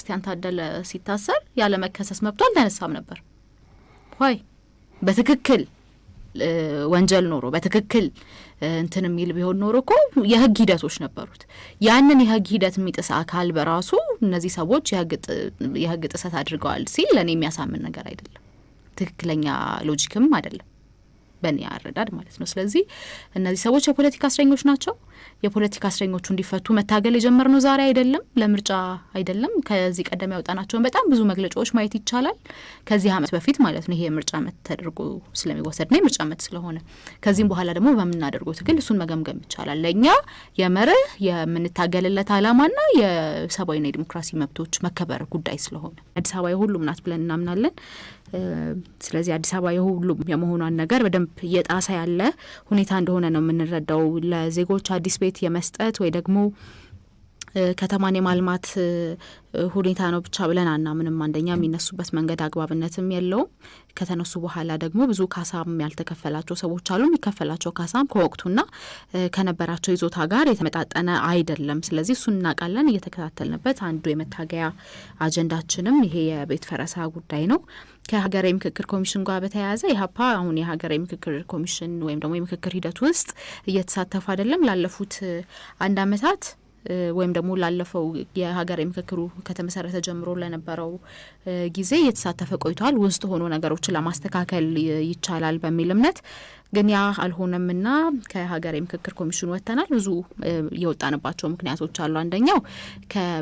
ክርስቲያን ታደለ ሲታሰር ያለ መከሰስ መብቱ አልተነሳም ነበር ወይ? በትክክል ወንጀል ኖሮ በትክክል እንትን የሚል ቢሆን ኖሮ እኮ የህግ ሂደቶች ነበሩት። ያንን የህግ ሂደት የሚጥስ አካል በራሱ እነዚህ ሰዎች የህግ ጥሰት አድርገዋል ሲል ለኔ የሚያሳምን ነገር አይደለም፣ ትክክለኛ ሎጂክም አይደለም በእኔ አረዳድ ማለት ነው። ስለዚህ እነዚህ ሰዎች የፖለቲካ እስረኞች ናቸው። የፖለቲካ እስረኞቹ እንዲፈቱ መታገል የጀመርነው ዛሬ አይደለም፣ ለምርጫ አይደለም። ከዚህ ቀደም ያወጣናቸውን በጣም ብዙ መግለጫዎች ማየት ይቻላል። ከዚህ አመት በፊት ማለት ነው። ይሄ የምርጫ አመት ተደርጎ ስለሚወሰድ ነው የምርጫ አመት ስለሆነ፣ ከዚህም በኋላ ደግሞ በምናደርገው ትግል እሱን መገምገም ይቻላል። ለእኛ የመርህ የምንታገልለት አላማና የሰብአዊና የዲሞክራሲ መብቶች መከበር ጉዳይ ስለሆነ አዲስ አበባ የሁሉም ናት ብለን እናምናለን። ስለዚህ አዲስ አበባ የሁሉም የመሆኗን ነገር በደንብ እየጣሰ ያለ ሁኔታ እንደሆነ ነው የምንረዳው። ለዜጎች አዲስ ቤት የመስጠት ወይ ደግሞ ከተማን የማልማት ሁኔታ ነው ብቻ ብለን አናምንም። አንደኛ የሚነሱበት መንገድ አግባብነትም የለውም። ከተነሱ በኋላ ደግሞ ብዙ ካሳም ያልተከፈላቸው ሰዎች አሉ። የሚከፈላቸው ካሳም ከወቅቱና ከነበራቸው ይዞታ ጋር የተመጣጠነ አይደለም። ስለዚህ እሱን እናውቃለን። እየተከታተልንበት አንዱ የመታገያ አጀንዳችንም ይሄ የቤት ፈረሳ ጉዳይ ነው። ከሀገራዊ ምክክር ኮሚሽን ጋር በተያያዘ ኢህአፓ አሁን የሀገራዊ ምክክር ኮሚሽን ወይም ደግሞ የምክክር ሂደት ውስጥ እየተሳተፉ አይደለም። ላለፉት አንድ አመታት ወይም ደግሞ ላለፈው የሀገራዊ ምክክሩ ከተመሰረተ ጀምሮ ለነበረው ጊዜ እየተሳተፈ ቆይቷል። ውስጥ ሆኖ ነገሮችን ለማስተካከል ይቻላል በሚል እምነት ግን ያ አልሆነምና ከሀገራዊ ምክክር ኮሚሽኑ ወጥተናል። ብዙ የወጣንባቸው ምክንያቶች አሉ። አንደኛው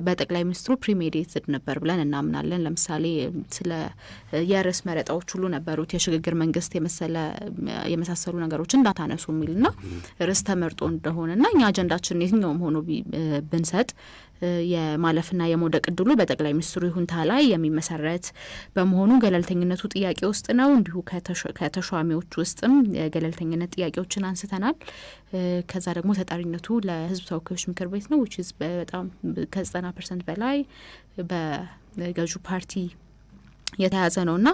በጠቅላይ ሚኒስትሩ ፕሪሜዲትድ ነበር ብለን እናምናለን። ለምሳሌ ስለ የርዕስ መረጣዎች ሁሉ ነበሩት የሽግግር መንግስት የመሳሰሉ ነገሮችን እንዳታነሱ የሚልና ርዕስ ተመርጦ እንደሆነና እኛ አጀንዳችን የትኛውም ሆኖ ብንሰጥ የማለፍና የመውደቅ እድሉ በጠቅላይ ሚኒስትሩ ይሁንታ ላይ የሚመሰረት በመሆኑ ገለልተኝነቱ ጥያቄ ውስጥ ነው። እንዲሁ ከተሿሚዎች ውስጥም የገለልተኝነት ጥያቄዎችን አንስተናል። ከዛ ደግሞ ተጠሪነቱ ለህዝብ ተወካዮች ምክር ቤት ነው which is በጣም ከ90% በላይ በገዢው ፓርቲ የተያዘ ነውና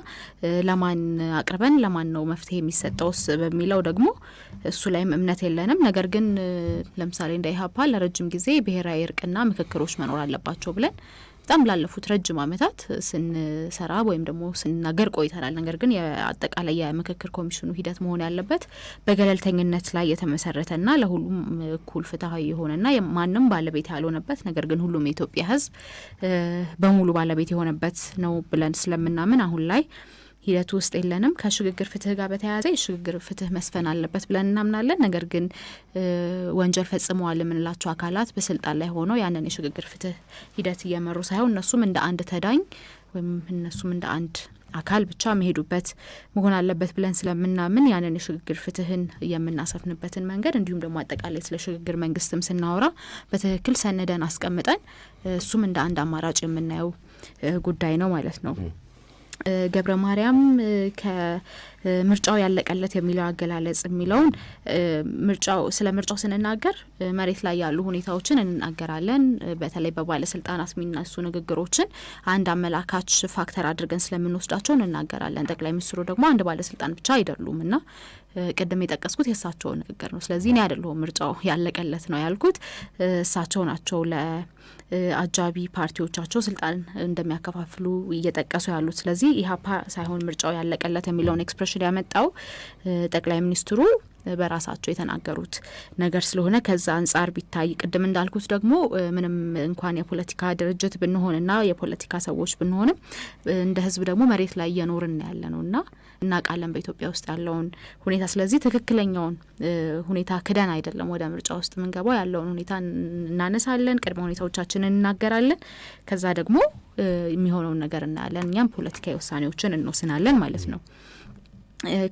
ለማን አቅርበን ለማን ነው መፍትሄ የሚሰጠውስ በሚለው ደግሞ እሱ ላይም እምነት የለንም። ነገር ግን ለምሳሌ እንደ ኢህአፓ ለረጅም ጊዜ ብሔራዊ እርቅና ምክክሮች መኖር አለባቸው ብለን በጣም ላለፉት ረጅም አመታት ስንሰራ ወይም ደግሞ ስንናገር ቆይተናል። ነገር ግን የአጠቃላይ የምክክር ኮሚሽኑ ሂደት መሆን ያለበት በገለልተኝነት ላይ የተመሰረተና ለሁሉም እኩል ፍትሐዊ የሆነና ማንም ባለቤት ያልሆነበት ነገር ግን ሁሉም የኢትዮጵያ ሕዝብ በሙሉ ባለቤት የሆነበት ነው ብለን ስለምናምን አሁን ላይ ሂደቱ ውስጥ የለንም። ከሽግግር ፍትህ ጋር በተያያዘ የሽግግር ፍትህ መስፈን አለበት ብለን እናምናለን። ነገር ግን ወንጀል ፈጽመዋል የምንላቸው አካላት በስልጣን ላይ ሆነው ያንን የሽግግር ፍትህ ሂደት እየመሩ ሳይሆን እነሱም እንደ አንድ ተዳኝ ወይም እነሱም እንደ አንድ አካል ብቻ መሄዱበት መሆን አለበት ብለን ስለምናምን ያንን የሽግግር ፍትህን የምናሰፍንበትን መንገድ እንዲሁም ደግሞ አጠቃላይ ስለ ሽግግር መንግስትም ስናወራ በትክክል ሰንደን አስቀምጠን እሱም እንደ አንድ አማራጭ የምናየው ጉዳይ ነው ማለት ነው። ገብረ ማርያም ከምርጫው ያለቀለት የሚለው አገላለጽ የሚለውን ስለ ምርጫው ስንናገር መሬት ላይ ያሉ ሁኔታዎችን እንናገራለን። በተለይ በባለስልጣናት የሚነሱ ንግግሮችን አንድ አመላካች ፋክተር አድርገን ስለምንወስዳቸው እንናገራለን። ጠቅላይ ሚኒስትሩ ደግሞ አንድ ባለስልጣን ብቻ አይደሉምና ቅድም የጠቀስኩት የእሳቸው ንግግር ነው። ስለዚህ እኔ አይደለሁም ምርጫው ያለቀለት ነው ያልኩት፣ እሳቸው ናቸው ለአጃቢ ፓርቲዎቻቸው ስልጣን እንደሚያከፋፍሉ እየጠቀሱ ያሉት። ስለዚህ ኢህአፓ ሳይሆን ምርጫው ያለቀለት የሚለውን ኤክስፕሬሽን ያመጣው ጠቅላይ ሚኒስትሩ በራሳቸው የተናገሩት ነገር ስለሆነ ከዛ አንጻር ቢታይ ቅድም እንዳልኩት ደግሞ ምንም እንኳን የፖለቲካ ድርጅት ብንሆንና የፖለቲካ ሰዎች ብንሆንም እንደ ህዝብ ደግሞ መሬት ላይ እየኖርን ያለ ነውና እናውቃለን በኢትዮጵያ ውስጥ ያለውን ሁኔታ። ስለዚህ ትክክለኛውን ሁኔታ ክደን አይደለም ወደ ምርጫ ውስጥ የምንገባው፣ ያለውን ሁኔታ እናነሳለን፣ ቅድመ ሁኔታዎቻችንን እናገራለን። ከዛ ደግሞ የሚሆነውን ነገር እናያለን። እኛም ፖለቲካዊ ውሳኔዎችን እንወስናለን ማለት ነው።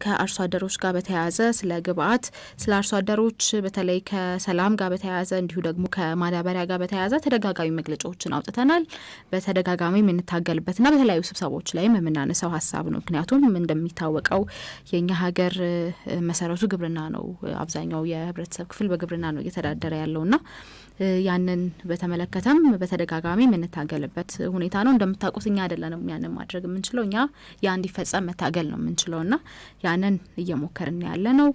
ከአርሶ አደሮች ጋር በተያያዘ ስለ ግብአት ስለ አርሶ አደሮች በተለይ ከሰላም ጋር በተያያዘ እንዲሁ ደግሞ ከማዳበሪያ ጋር በተያያዘ ተደጋጋሚ መግለጫዎችን አውጥተናል። በተደጋጋሚ የምንታገልበትና በተለያዩ ስብሰባዎች ላይም የምናነሳው ሀሳብ ነው። ምክንያቱም እንደሚታወቀው የኛ ሀገር መሰረቱ ግብርና ነው። አብዛኛው የህብረተሰብ ክፍል በግብርና ነው እየተዳደረ ያለውና ያንን በተመለከተም በተደጋጋሚ የምንታገልበት ሁኔታ ነው። እንደምታውቁት እኛ አይደለንም ያንን ማድረግ የምንችለው፣ እኛ ያ እንዲፈጸም መታገል ነው የምንችለውና ያንን እየሞከርን ያለ ነው።